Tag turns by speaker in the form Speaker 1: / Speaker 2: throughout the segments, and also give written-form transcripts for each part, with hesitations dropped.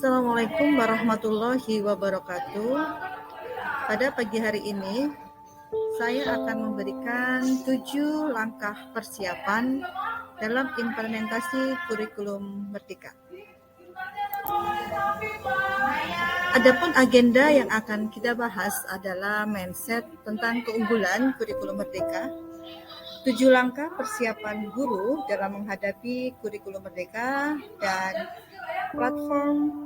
Speaker 1: Assalamualaikum warahmatullahi wabarakatuh. Pada pagi hari ini, saya akan memberikan 7 langkah persiapan dalam implementasi kurikulum Merdeka. Adapun agenda yang akan kita bahas adalah mindset tentang keunggulan kurikulum Merdeka, 7 langkah persiapan guru dalam menghadapi kurikulum Merdeka, dan platform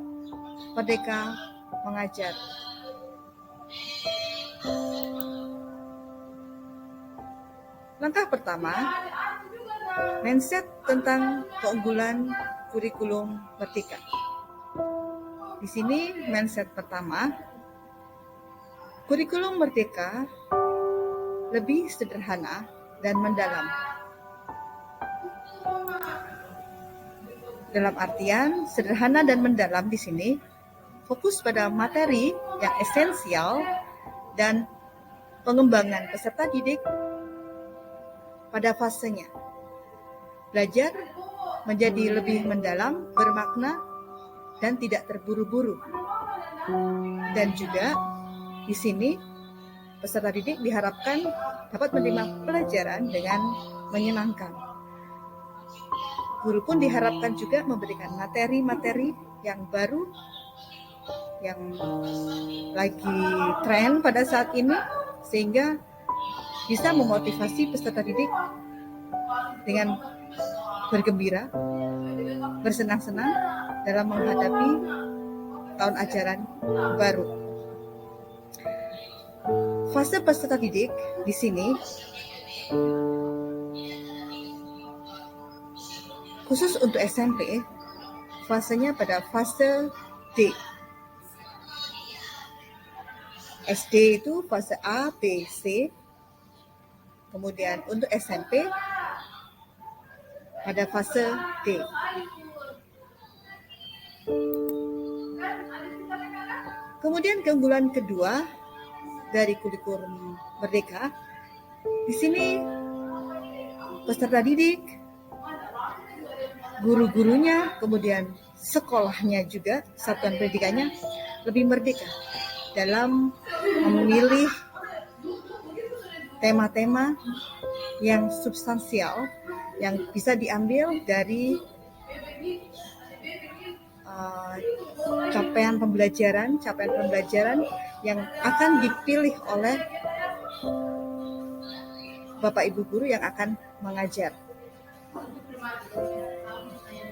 Speaker 1: Merdeka Mengajar. Langkah pertama, mindset tentang keunggulan kurikulum Merdeka. Di sini mindset pertama, kurikulum Merdeka lebih sederhana dan mendalam. Dalam artian sederhana dan mendalam di sini fokus pada materi yang esensial dan pengembangan peserta didik pada fasenya. Belajar menjadi lebih mendalam, bermakna, dan tidak terburu-buru. Dan juga di sini peserta didik diharapkan dapat menerima pelajaran dengan menyenangkan. Guru pun diharapkan juga memberikan materi-materi yang baru, yang lagi tren pada saat ini, sehingga bisa memotivasi peserta didik dengan bergembira, bersenang-senang dalam menghadapi tahun ajaran baru. Fase peserta didik di sini khusus untuk SMP, fasenya pada fase D. SD itu fase A, B, C. Kemudian untuk SMP pada fase D. Kemudian keunggulan kedua dari kurikulum Merdeka, di sini peserta didik, guru-gurunya, kemudian sekolahnya juga, satuan pendidikannya lebih merdeka dalam memilih tema-tema yang substansial yang bisa diambil dari capaian pembelajaran yang akan dipilih oleh Bapak Ibu guru yang akan mengajar.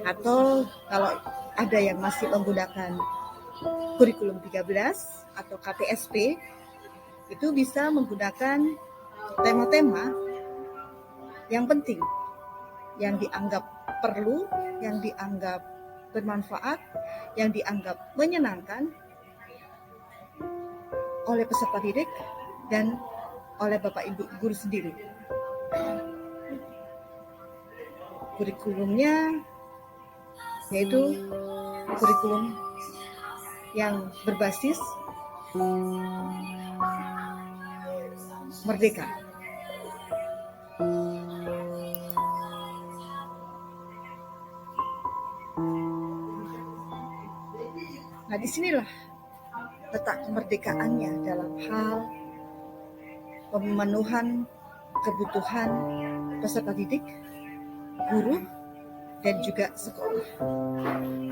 Speaker 1: Atau kalau ada yang masih menggunakan kurikulum 13 atau KTSP, itu bisa menggunakan tema-tema yang penting, yang dianggap perlu, yang dianggap bermanfaat, yang dianggap menyenangkan oleh peserta didik dan oleh Bapak Ibu guru sendiri. Kurikulumnya yaitu kurikulum yang berbasis merdeka. Nah, disinilah letak kemerdekaannya dalam hal pemenuhan kebutuhan peserta didik, guru, dan juga sekolah.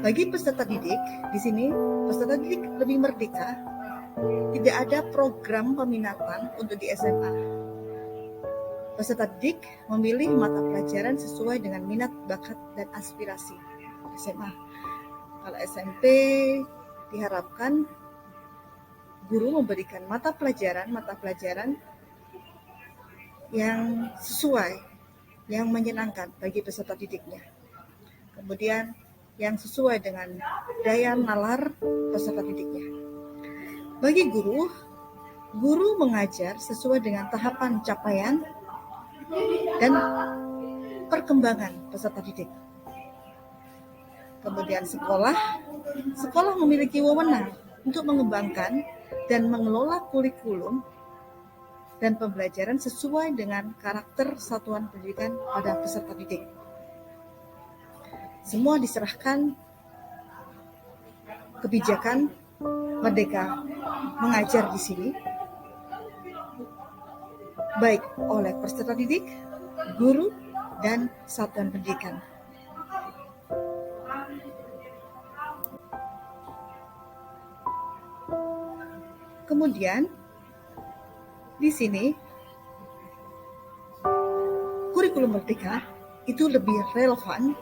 Speaker 1: Bagi peserta didik, di sini peserta didik lebih merdeka. Tidak ada program peminatan untuk di SMA. Peserta didik memilih mata pelajaran sesuai dengan minat, bakat, dan aspirasi SMA. Kalau SMP diharapkan guru memberikan mata pelajaran yang sesuai, yang menyenangkan bagi peserta didiknya. Kemudian yang sesuai dengan daya nalar peserta didiknya. Bagi guru mengajar sesuai dengan tahapan capaian dan perkembangan peserta didik. Kemudian sekolah memiliki wewenang untuk mengembangkan dan mengelola kurikulum dan pembelajaran sesuai dengan karakter satuan pendidikan pada peserta didik. Semua diserahkan kebijakan Merdeka Mengajar di sini, baik oleh peserta didik, guru, dan satuan pendidikan. Kemudian di sini kurikulum Merdeka itu lebih relevan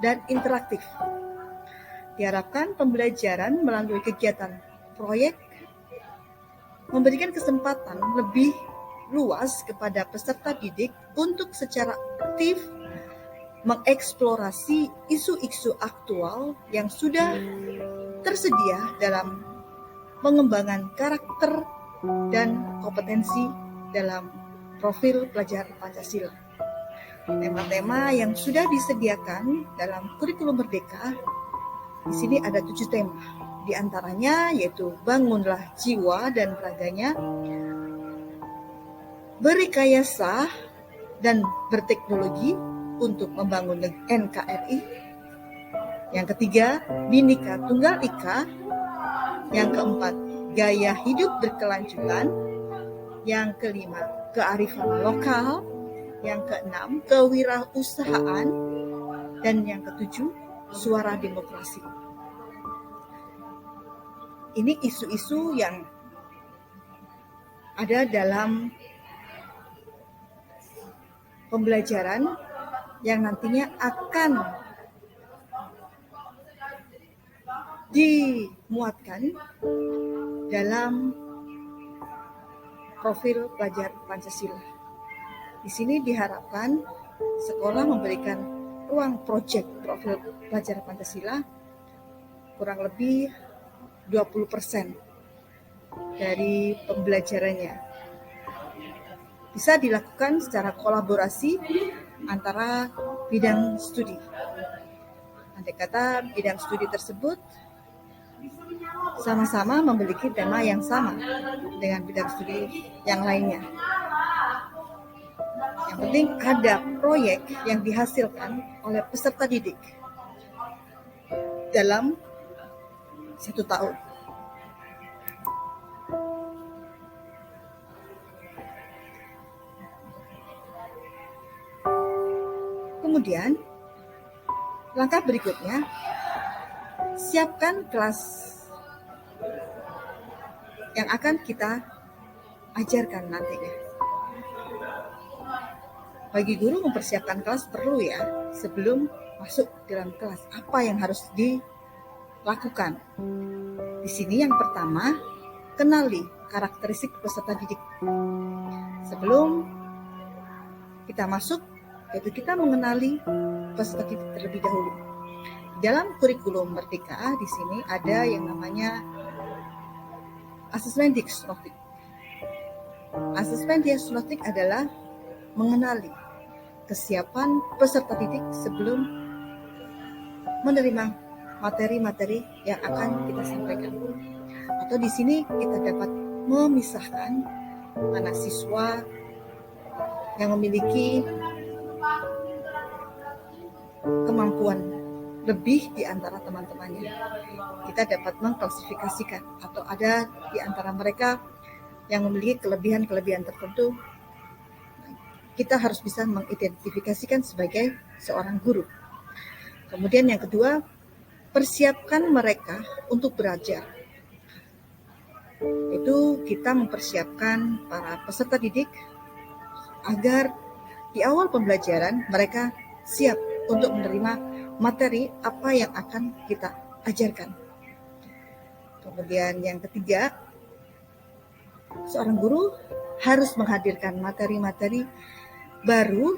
Speaker 1: dan interaktif. Diharapkan pembelajaran melalui kegiatan proyek memberikan kesempatan lebih luas kepada peserta didik untuk secara aktif mengeksplorasi isu-isu aktual yang sudah tersedia dalam pengembangan karakter dan kompetensi dalam profil pelajar Pancasila. Tema-tema yang sudah disediakan dalam kurikulum Merdeka, di sini ada 7 tema. Di antaranya yaitu bangunlah jiwa dan raganya, berrekayasa dan berteknologi untuk membangun NKRI. Yang ketiga, Bhinneka Tunggal Ika. Yang keempat, gaya hidup berkelanjutan. Yang kelima, kearifan lokal. Yang keenam, kewirausahaan. Dan yang ketujuh, suara demokrasi. Ini isu-isu yang ada dalam pembelajaran yang nantinya akan dimuatkan dalam profil pelajar Pancasila. Di sini diharapkan sekolah memberikan ruang proyek profil pelajar Pancasila kurang lebih 20% dari pembelajarannya. Bisa dilakukan secara kolaborasi antara bidang studi. Andai kata bidang studi tersebut sama-sama memiliki tema yang sama dengan bidang studi yang lainnya. Yang penting ada proyek yang dihasilkan oleh peserta didik dalam 1 tahun. Kemudian, langkah berikutnya, siapkan kelas yang akan kita ajarkan nantinya. Bagi guru mempersiapkan kelas perlu ya, sebelum masuk dalam kelas, apa yang harus dilakukan. Di sini yang pertama, kenali karakteristik peserta didik. Sebelum kita masuk, yaitu kita mengenali peserta didik terlebih dahulu. Di dalam kurikulum Merdeka di sini ada yang namanya asesmen diagnostik. Asesmen diagnostik adalah mengenali kesiapan peserta didik sebelum menerima materi-materi yang akan kita sampaikan. Atau di sini kita dapat memisahkan mana siswa yang memiliki kemampuan lebih di antara teman-temannya. Kita dapat mengklasifikasikan atau ada di antara mereka yang memiliki kelebihan-kelebihan tertentu. Kita harus bisa mengidentifikasikan sebagai seorang guru. Kemudian yang kedua, persiapkan mereka untuk belajar. Itu kita mempersiapkan para peserta didik agar di awal pembelajaran mereka siap untuk menerima materi apa yang akan kita ajarkan. Kemudian yang ketiga, seorang guru harus menghadirkan materi-materi baru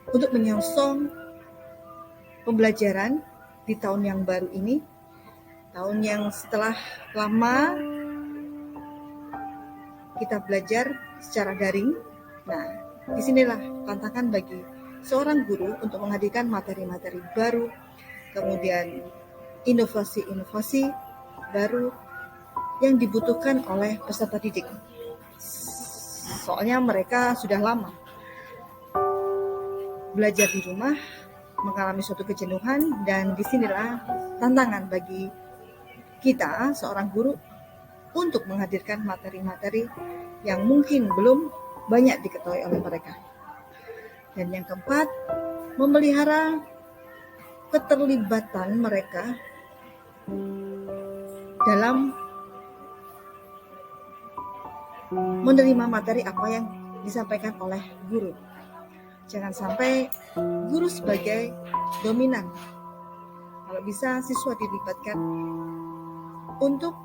Speaker 1: untuk menyongsong pembelajaran di tahun yang baru ini, tahun yang setelah lama kita belajar secara daring. Nah, disinilah tantangan bagi seorang guru untuk menghadirkan materi-materi baru, kemudian inovasi-inovasi baru yang dibutuhkan oleh peserta didik. Soalnya mereka sudah lama belajar di rumah, mengalami suatu kejenuhan, dan disinilah tantangan bagi kita seorang guru untuk menghadirkan materi-materi yang mungkin belum banyak diketahui oleh mereka. Dan yang keempat, memelihara keterlibatan mereka dalam menerima materi apa yang disampaikan oleh guru. Jangan sampai guru sebagai dominan. Kalau bisa siswa dilibatkan untuk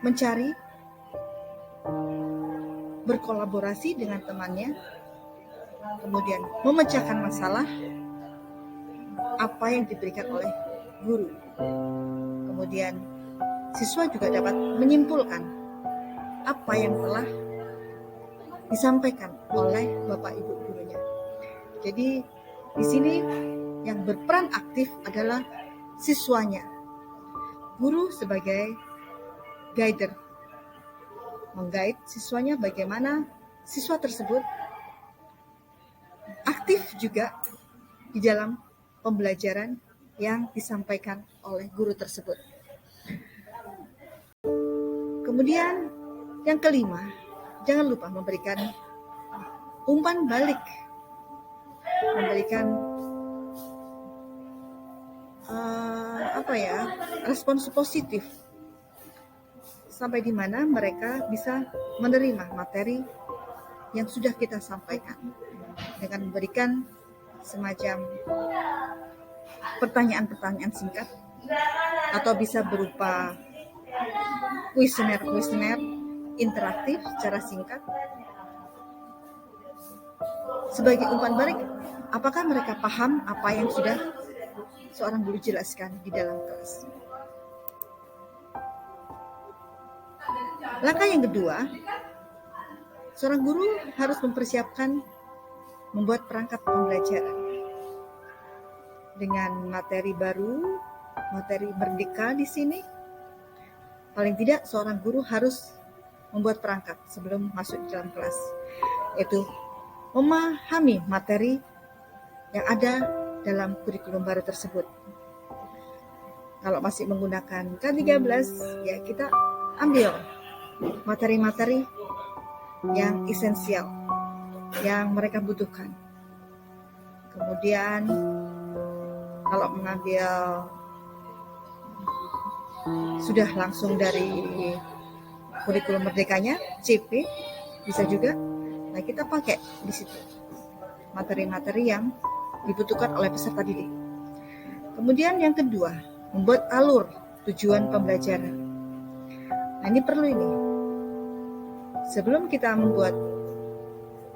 Speaker 1: mencari, berkolaborasi dengan temannya, kemudian memecahkan masalah apa yang diberikan oleh guru. Kemudian siswa juga dapat menyimpulkan apa yang telah disampaikan oleh Bapak Ibu gurunya. Jadi di sini yang berperan aktif adalah siswanya. Guru sebagai guider, mengguide siswanya bagaimana siswa tersebut aktif juga di dalam pembelajaran yang disampaikan oleh guru tersebut. Kemudian yang kelima, jangan lupa memberikan umpan balik, memberikan respons positif sampai di mana mereka bisa menerima materi yang sudah kita sampaikan dengan memberikan semacam pertanyaan-pertanyaan singkat atau bisa berupa kuesioner interaktif secara singkat sebagai umpan balik. Apakah mereka paham apa yang sudah seorang guru jelaskan di dalam kelas? Langkah yang kedua, seorang guru harus mempersiapkan membuat perangkat pembelajaran dengan materi baru, materi merdeka di sini. Paling tidak seorang guru harus membuat perangkat sebelum masuk di dalam kelas, yaitu memahami materi yang ada dalam kurikulum baru tersebut. Kalau masih menggunakan K13, ya kita ambil materi-materi yang esensial, yang mereka butuhkan. Kemudian kalau mengambil sudah langsung dari kurikulum merdekanya, CP, bisa juga. Nah, kita pakai di situ materi-materi yang dibutuhkan oleh peserta didik. Kemudian yang kedua, membuat alur tujuan pembelajaran. Nah, ini perlu ini. Sebelum kita membuat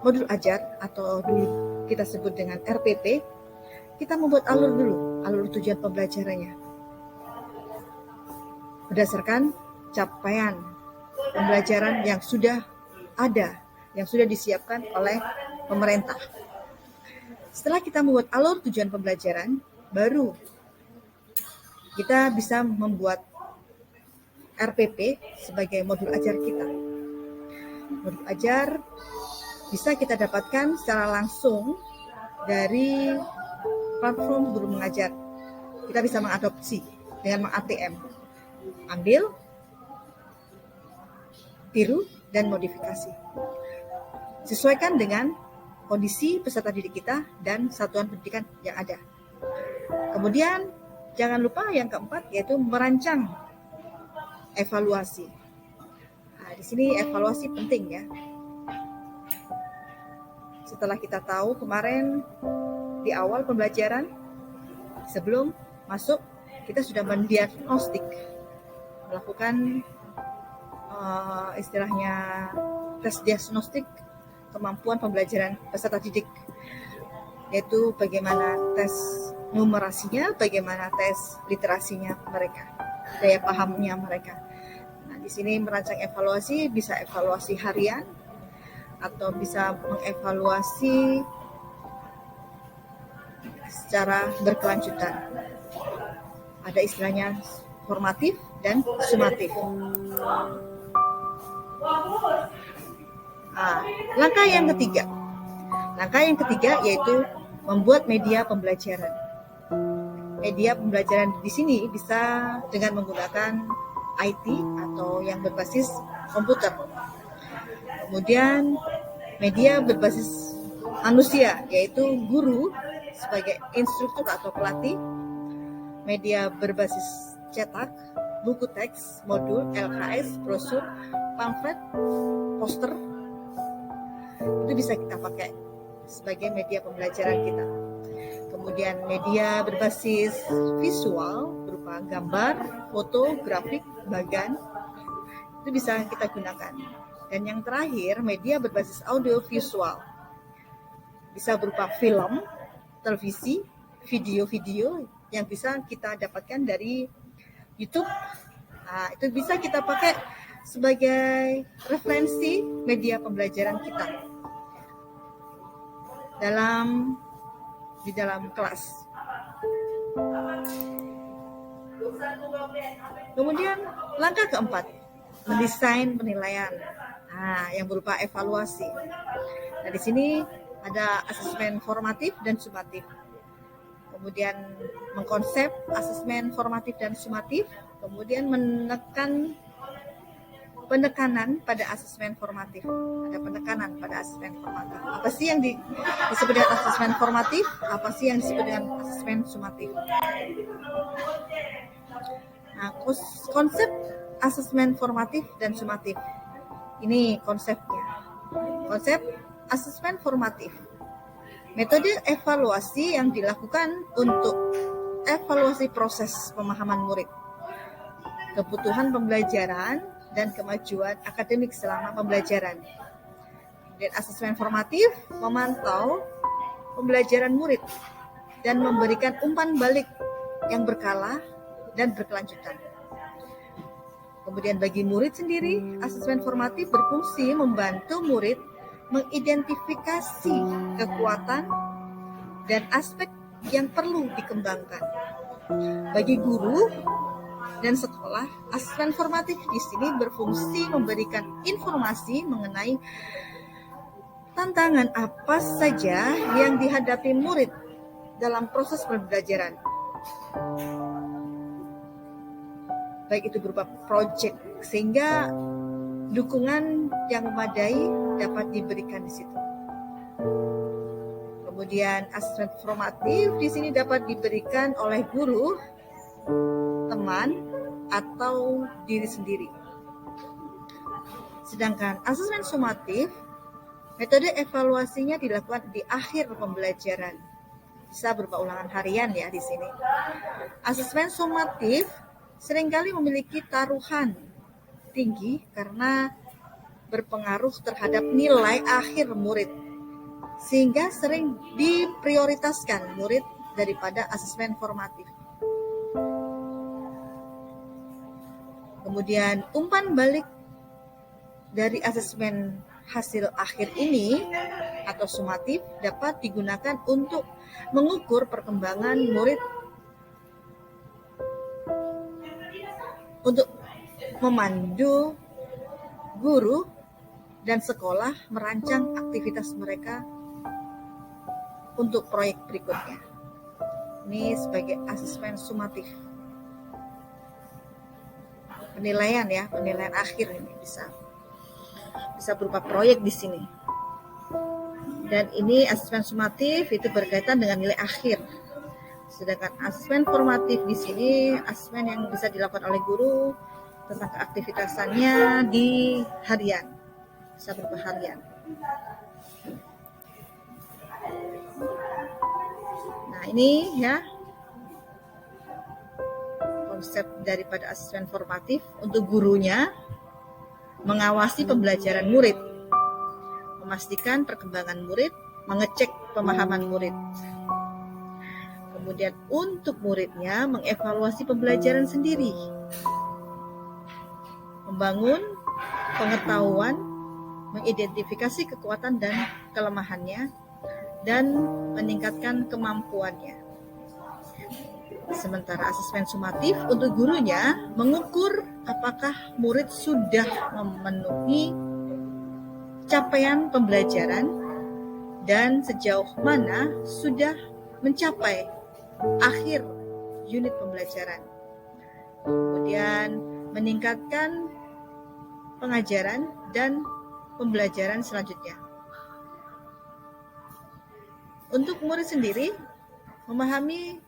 Speaker 1: modul ajar atau dulu kita sebut dengan RPP, kita membuat alur dulu, alur tujuan pembelajarannya. Berdasarkan capaian pembelajaran yang sudah ada, yang sudah disiapkan oleh pemerintah. Setelah kita membuat alur tujuan pembelajaran, baru kita bisa membuat RPP sebagai modul ajar kita. Modul ajar bisa kita dapatkan secara langsung dari platform guru mengajar. Kita bisa mengadopsi dengan meng-ATM. Ambil, tiru, dan modifikasi. Sesuaikan dengan kondisi peserta didik kita dan satuan pendidikan yang ada. Kemudian, jangan lupa yang keempat, yaitu merancang evaluasi. Nah, di sini evaluasi penting ya. Setelah kita tahu kemarin di awal pembelajaran, sebelum masuk, kita sudah mendiagnostik, melakukan istilahnya tes diagnostik kemampuan pembelajaran peserta didik, yaitu bagaimana tes numerasinya, bagaimana tes literasinya mereka, daya pahamnya mereka. Nah, di sini merancang evaluasi, bisa evaluasi harian atau bisa mengevaluasi secara berkelanjutan. Ada istilahnya formatif dan sumatif. Langkah yang ketiga yaitu membuat media pembelajaran. Media pembelajaran di sini bisa dengan menggunakan IT atau yang berbasis komputer. Kemudian media berbasis manusia, yaitu guru sebagai instruktur atau pelatih. Media berbasis cetak, buku teks, modul, LKS, brosur, pamflet, poster. Itu bisa kita pakai sebagai media pembelajaran kita. Kemudian media berbasis visual berupa gambar, foto, grafik, bagan, itu bisa kita gunakan. Dan yang terakhir, media berbasis audio visual. Bisa berupa film, televisi, video-video yang bisa kita dapatkan dari YouTube. Nah, itu bisa kita pakai sebagai referensi media pembelajaran kita di dalam kelas. Kemudian langkah keempat, mendesain penilaian. Yang berupa evaluasi. Nah, di sini ada asesmen formatif dan sumatif. Kemudian mengkonsep asesmen formatif dan sumatif, kemudian penekanan pada asesmen formatif. Ada penekanan pada asesmen formatif. Apa sih yang disebut dengan asesmen formatif? Apa sih yang disebut dengan asesmen sumatif? Nah, konsep asesmen formatif dan sumatif. Ini konsepnya. Konsep asesmen formatif. Metode evaluasi yang dilakukan untuk evaluasi proses pemahaman murid, kebutuhan pembelajaran, dan kemajuan akademik selama pembelajaran. Dan asesmen formatif memantau pembelajaran murid dan memberikan umpan balik yang berkala dan berkelanjutan. Kemudian bagi murid sendiri, asesmen formatif berfungsi membantu murid mengidentifikasi kekuatan dan aspek yang perlu dikembangkan. Bagi guru dan sekolah, asesmen formatif di sini berfungsi memberikan informasi mengenai tantangan apa saja yang dihadapi murid dalam proses pembelajaran. Baik itu berupa proyek, sehingga dukungan yang memadai dapat diberikan di situ. Kemudian asesmen formatif di sini dapat diberikan oleh guru, teman, atau diri sendiri. Sedangkan asesmen sumatif, metode evaluasinya dilakukan di akhir pembelajaran. Bisa berupa ulangan harian ya di sini. Asesmen sumatif seringkali memiliki taruhan tinggi karena berpengaruh terhadap nilai akhir murid, sehingga sering diprioritaskan murid daripada asesmen formatif. Kemudian umpan balik dari asesmen hasil akhir ini atau sumatif dapat digunakan untuk mengukur perkembangan murid, untuk memandu guru dan sekolah merancang aktivitas mereka untuk proyek berikutnya. Ini sebagai asesmen sumatif. Penilaian ya, penilaian akhir ini bisa berupa proyek di sini. Dan ini asesmen sumatif itu berkaitan dengan nilai akhir. Sedangkan asesmen formatif di sini asesmen yang bisa dilakukan oleh guru tentang keaktivitasannya di harian, bisa berupa harian. Nah ini ya konsep daripada asesmen formatif untuk gurunya, mengawasi pembelajaran murid, memastikan perkembangan murid, mengecek pemahaman murid. Kemudian untuk muridnya mengevaluasi pembelajaran sendiri, membangun pengetahuan, mengidentifikasi kekuatan dan kelemahannya, dan meningkatkan kemampuannya. Sementara asesmen sumatif untuk gurunya mengukur apakah murid sudah memenuhi capaian pembelajaran dan sejauh mana sudah mencapai akhir unit pembelajaran. Kemudian meningkatkan pengajaran dan pembelajaran selanjutnya. Untuk murid sendiri memahami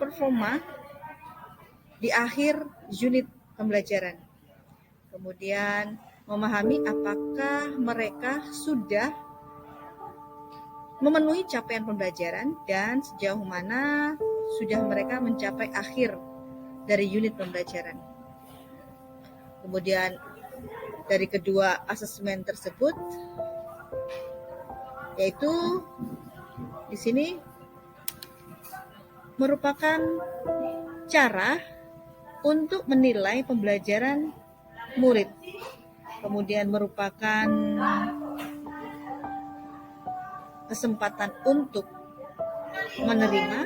Speaker 1: performa di akhir unit pembelajaran. Kemudian memahami apakah mereka sudah memenuhi capaian pembelajaran dan sejauh mana sudah mereka mencapai akhir dari unit pembelajaran. Kemudian dari kedua asesmen tersebut, yaitu di sini merupakan cara untuk menilai pembelajaran murid. Kemudian merupakan kesempatan untuk menerima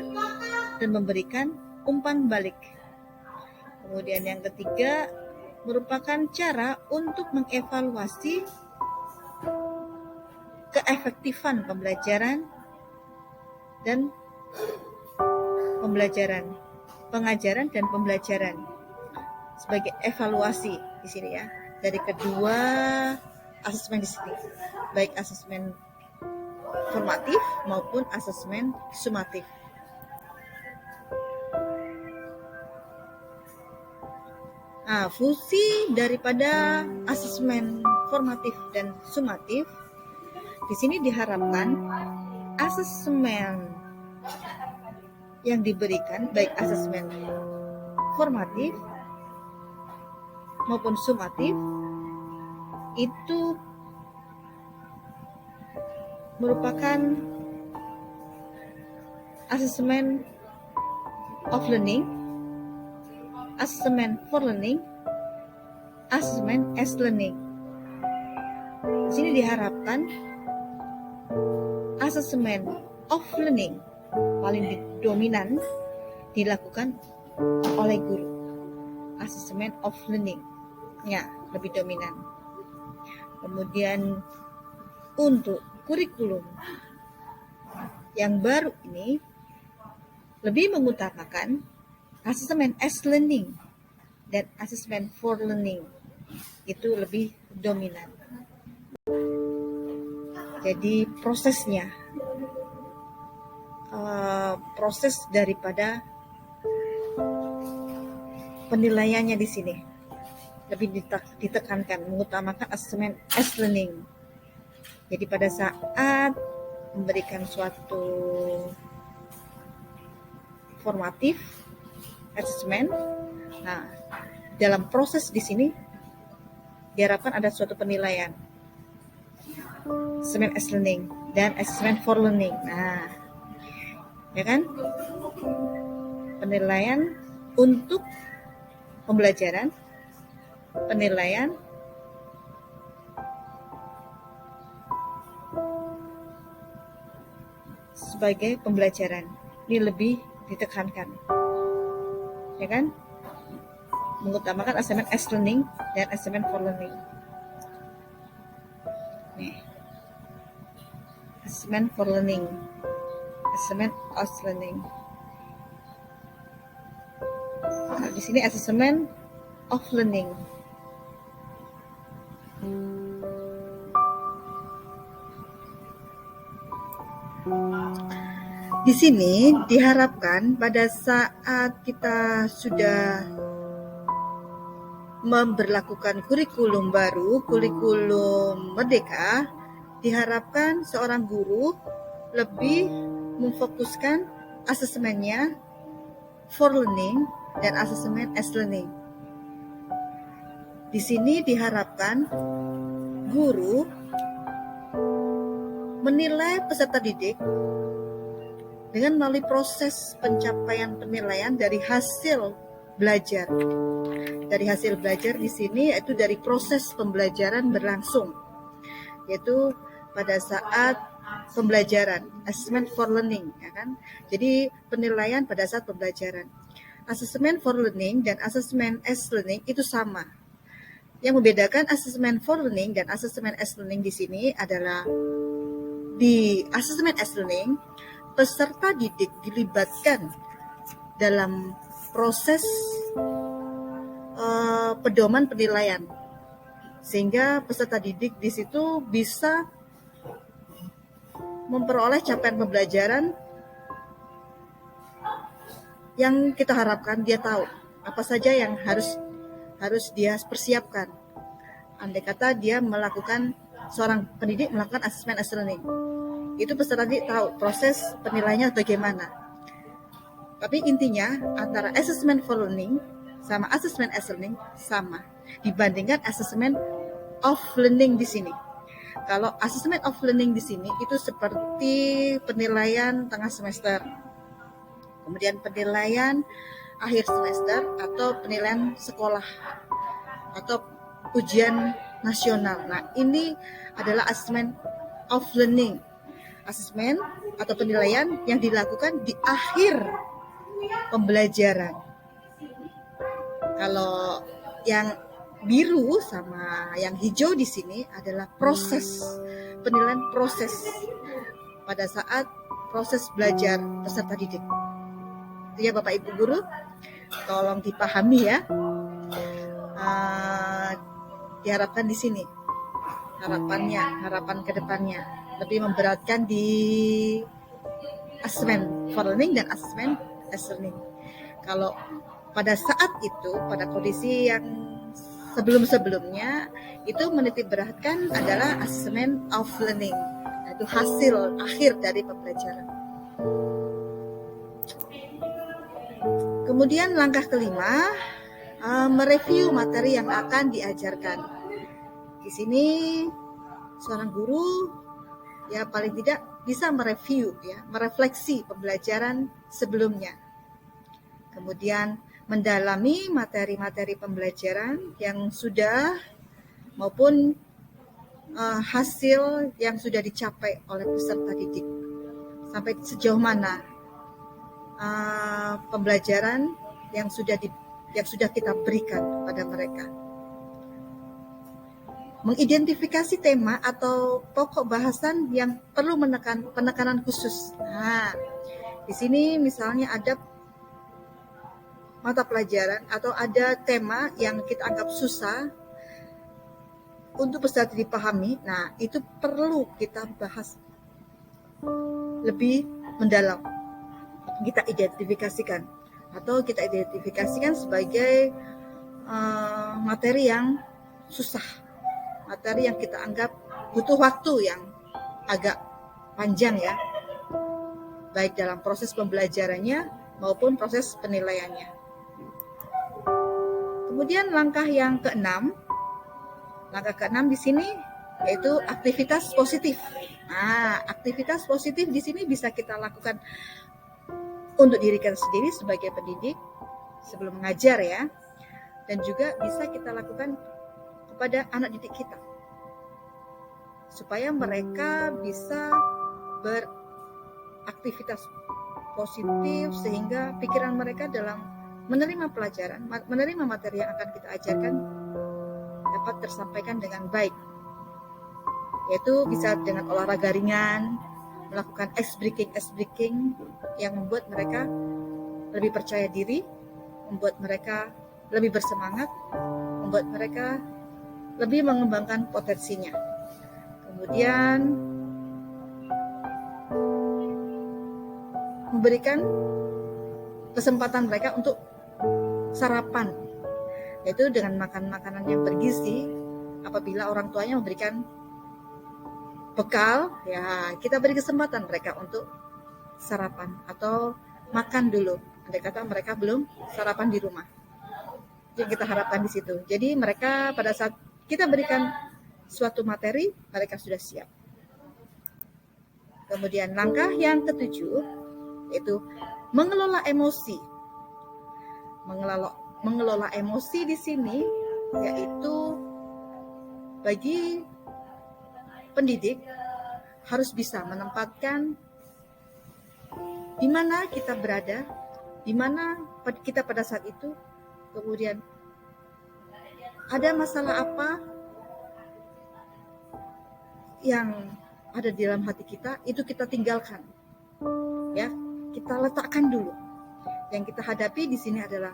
Speaker 1: dan memberikan umpan balik. Kemudian yang ketiga merupakan cara untuk mengevaluasi keefektifan pembelajaran dan pengajaran dan pembelajaran sebagai evaluasi di sini ya dari kedua asesmen di sini, baik asesmen formatif maupun asesmen sumatif. Nah, fungsi daripada asesmen formatif dan sumatif di sini diharapkan asesmen yang diberikan baik asesmen formatif maupun sumatif itu merupakan asesmen of learning, asesmen for learning, asesmen as learning. Di sini diharapkan asesmen of learning paling dominan dilakukan oleh guru. Asesmen of learning ya lebih dominan. Kemudian untuk kurikulum yang baru ini lebih mengutamakan asesmen as learning dan asesmen for learning itu lebih dominan. Jadi prosesnya, proses daripada penilaiannya di sini lebih ditekankan, mengutamakan asesmen as learning. Jadi pada saat memberikan suatu formatif assessment, nah dalam proses di sini diharapkan ada suatu penilaian assessment as learning dan assessment for learning. Nah, ya kan? Penilaian untuk pembelajaran, penilaian sebagai pembelajaran. Ini lebih ditekankan, ya kan? Mengutamakan assessment as learning dan assessment for learning. Nih, assessment for learning, assessment as learning. Nah, di sini assessment of learning. Di sini diharapkan pada saat kita sudah memberlakukan kurikulum baru, kurikulum merdeka, diharapkan seorang guru lebih memfokuskan asesmennya for learning dan asesmen as learning. Di sini diharapkan guru menilai peserta didik dengan melalui proses pencapaian penilaian dari hasil belajar. Dari hasil belajar di sini yaitu dari proses pembelajaran berlangsung, yaitu pada saat pembelajaran, assessment for learning, ya kan? Jadi penilaian pada saat pembelajaran. Assessment for learning dan assessment as learning itu sama. Yang membedakan assessment for learning dan assessment as learning di sini adalah di assessment as learning, peserta didik dilibatkan dalam proses pedoman penilaian, sehingga peserta didik di situ bisa memperoleh capaian pembelajaran yang kita harapkan. Dia tahu apa saja yang harus dia persiapkan. Andai kata dia seorang pendidik melakukan assessment as learning, itu peserta didik tahu proses penilaiannya bagaimana. Tapi intinya antara assessment for learning sama assessment as learning sama dibandingkan assessment of learning di sini. Kalau assessment of learning di sini itu seperti penilaian tengah semester, kemudian penilaian akhir semester, atau penilaian sekolah atau ujian nasional. Nah, ini adalah assessment of learning. Assessment atau penilaian yang dilakukan di akhir pembelajaran. Kalau yang biru sama yang hijau di sini adalah proses, penilaian proses pada saat proses belajar peserta didik. Itu ya Bapak Ibu guru, tolong dipahami ya. Diharapkan di sini harapan ke depannya lebih memberatkan di assessment for learning dan assessment as learning. Kalau pada saat itu, pada kondisi yang sebelum-sebelumnya, itu menitik beratkan adalah assessment of learning, yaitu hasil akhir dari pembelajaran. Kemudian langkah kelima, mereview materi yang akan diajarkan. Di sini seorang guru ya paling tidak bisa mereview, ya, merefleksi pembelajaran sebelumnya. Kemudian mendalami materi-materi pembelajaran yang sudah maupun hasil yang sudah dicapai oleh peserta didik. Sampai sejauh mana pembelajaran yang sudah kita berikan pada mereka. Mengidentifikasi tema atau pokok bahasan yang perlu penekanan khusus. Nah, di sini misalnya ada mata pelajaran atau ada tema yang kita anggap susah untuk peserta dipahami. Nah, itu perlu kita bahas lebih mendalam. Kita identifikasikan sebagai materi yang susah, materi yang kita anggap butuh waktu yang agak panjang ya, baik dalam proses pembelajarannya maupun proses penilaiannya. Kemudian langkah keenam di sini yaitu aktivitas positif. Nah, aktivitas positif di sini bisa kita lakukan untuk diri kita sendiri sebagai pendidik sebelum mengajar ya, dan juga bisa kita lakukan kepada anak didik kita supaya mereka bisa beraktivitas positif sehingga pikiran mereka dalam menerima pelajaran, menerima materi yang akan kita ajarkan dapat tersampaikan dengan baik. Yaitu bisa dengan olahraga ringan, melakukan ice breaking yang membuat mereka lebih percaya diri, membuat mereka lebih bersemangat, membuat mereka lebih mengembangkan potensinya. Kemudian memberikan kesempatan mereka untuk sarapan, yaitu dengan makan makanan yang bergizi. Apabila orang tuanya memberikan bekal, ya kita beri kesempatan mereka untuk sarapan atau makan dulu. Andai kata mereka belum sarapan di rumah, yang kita harapkan di situ. Jadi mereka pada saat kita berikan suatu materi, mereka sudah siap. Kemudian langkah yang ketujuh yaitu mengelola emosi. Mengelola emosi di sini yaitu bagi pendidik harus bisa menempatkan di mana kita berada, di mana kita pada saat itu, kemudian ada masalah apa yang ada di dalam hati kita, itu kita tinggalkan. Ya, kita letakkan dulu. Yang kita hadapi di sini adalah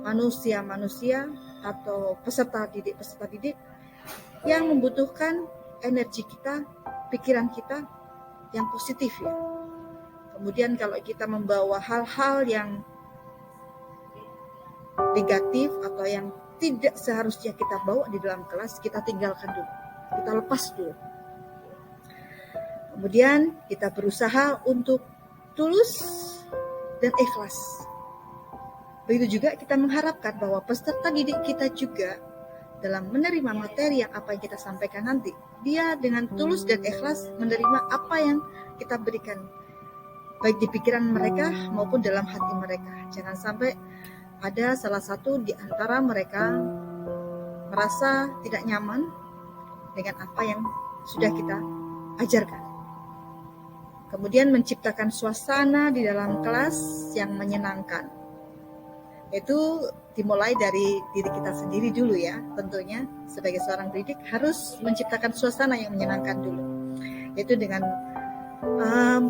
Speaker 1: manusia-manusia atau peserta didik yang membutuhkan energi kita, pikiran kita yang positif ya. Kemudian kalau kita membawa hal-hal yang negatif atau yang tidak seharusnya kita bawa di dalam kelas, kita tinggalkan dulu. Kita lepas dulu. Kemudian kita berusaha untuk tulus dan ikhlas. Begitu juga kita mengharapkan bahwa peserta didik kita juga dalam menerima materi yang apa yang kita sampaikan nanti, dia dengan tulus dan ikhlas menerima apa yang kita berikan, baik di pikiran mereka maupun dalam hati mereka. Jangan sampai ada salah satu di antara mereka merasa tidak nyaman dengan apa yang sudah kita ajarkan. Kemudian menciptakan suasana di dalam kelas yang menyenangkan. Itu dimulai dari diri kita sendiri dulu ya. Tentunya sebagai seorang pendidik harus menciptakan suasana yang menyenangkan dulu. Yaitu dengan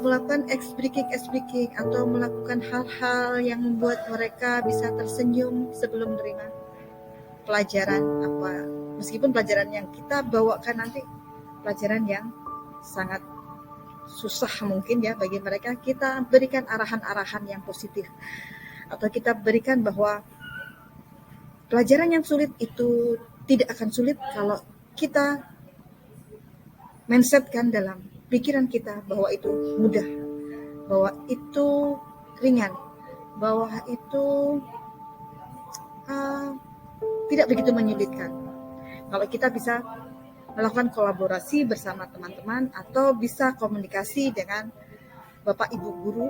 Speaker 1: melakukan ice breaking atau melakukan hal-hal yang membuat mereka bisa tersenyum sebelum menerima pelajaran apa. Meskipun pelajaran yang kita bawakan nanti pelajaran yang sangat susah mungkin ya bagi mereka, kita berikan arahan-arahan yang positif. Atau kita berikan bahwa pelajaran yang sulit itu tidak akan sulit kalau kita mindsetkan dalam pikiran kita bahwa itu mudah, bahwa itu ringan, bahwa itu tidak begitu menyulitkan. Kalau kita bisa melakukan kolaborasi bersama teman-teman atau bisa komunikasi dengan Bapak Ibu guru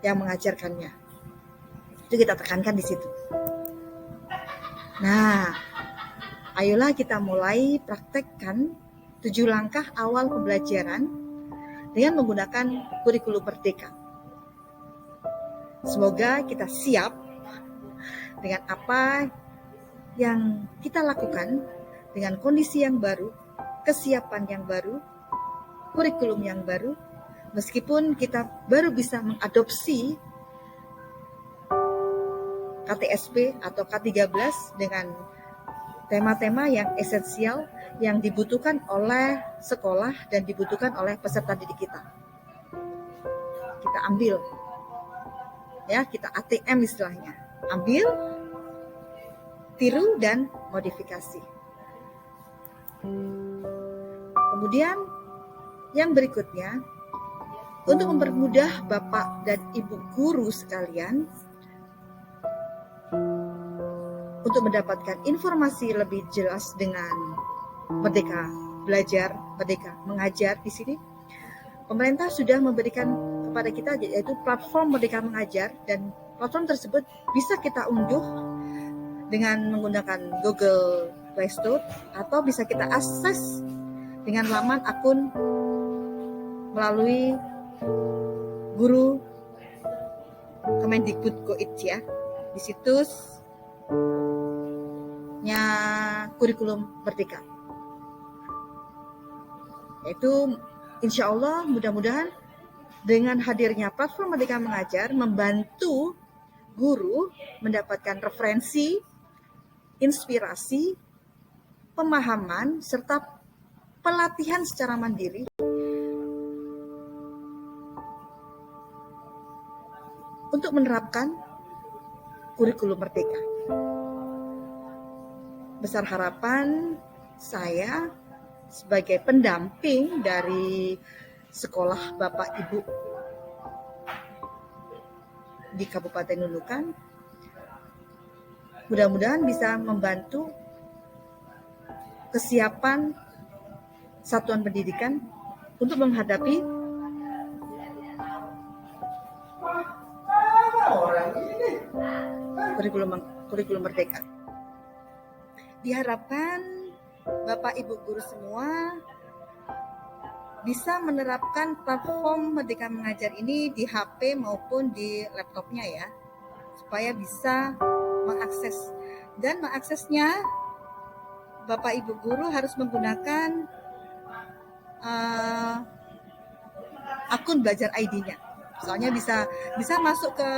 Speaker 1: yang mengajarkannya. Itu kita tekankan di situ. Nah, ayolah kita mulai praktekkan 7 langkah awal pembelajaran dengan menggunakan kurikulum merdeka. Semoga kita siap dengan apa yang kita lakukan, dengan kondisi yang baru, kesiapan yang baru, kurikulum yang baru, meskipun kita baru bisa mengadopsi KTSP atau K13 dengan tema-tema yang esensial yang dibutuhkan oleh sekolah dan dibutuhkan oleh peserta didik kita. Kita ambil, ya, kita ATM istilahnya, ambil, tiru dan modifikasi. Kemudian yang berikutnya, untuk mempermudah Bapak dan Ibu guru sekalian untuk mendapatkan informasi lebih jelas dengan Merdeka Belajar, Merdeka Mengajar di sini, pemerintah sudah memberikan kepada kita yaitu platform Merdeka Mengajar, dan platform tersebut bisa kita unduh dengan menggunakan Google Play Store atau bisa kita akses dengan laman akun melalui guru Kemendikbud.go.id ya, di situsnya kurikulum merdeka. Yaitu insya Allah mudah-mudahan dengan hadirnya platform Merdeka Mengajar membantu guru mendapatkan referensi, inspirasi, pemahaman, serta pelatihan secara mandiri untuk menerapkan kurikulum merdeka. Besar harapan saya sebagai pendamping dari sekolah Bapak Ibu di Kabupaten Nunukan, mudah-mudahan bisa membantu kesiapan satuan pendidikan untuk menghadapi kurikulum merdeka. Diharapkan Bapak Ibu guru semua bisa menerapkan platform Merdeka Mengajar ini di HP maupun di laptopnya ya. supaya bisa mengakses. Dan mengaksesnya Bapak Ibu guru harus menggunakan akun Belajar ID-nya. Soalnya bisa masuk ke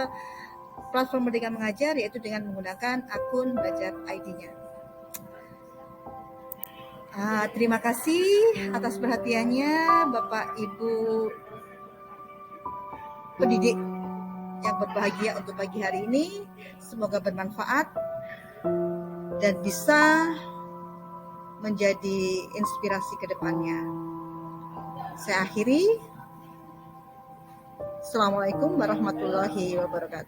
Speaker 1: platform Merdeka Mengajar yaitu dengan menggunakan akun Belajar ID-nya. Terima kasih atas perhatiannya Bapak Ibu pendidik yang berbahagia untuk pagi hari ini. Semoga bermanfaat dan bisa menjadi inspirasi ke depannya. Saya akhiri. Assalamualaikum warahmatullahi wabarakatuh.